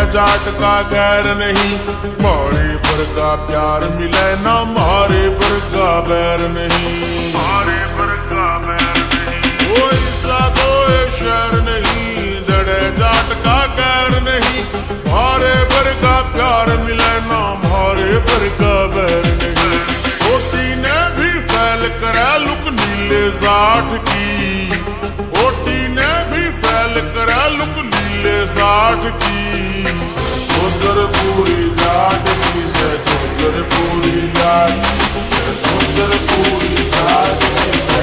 जाट का गैर नहीं, मारे पर का प्यार मिले ना मारे पर का बैर नहीं, मारे पर का बैर नहीं। कोई सा कोई शहर नहीं, दड़े जाट का गैर नहीं, मारे पर का प्यार मिले ना मारे पर का बैर नहीं। छोटी ने भी फैल करा लुक नीले जाट की,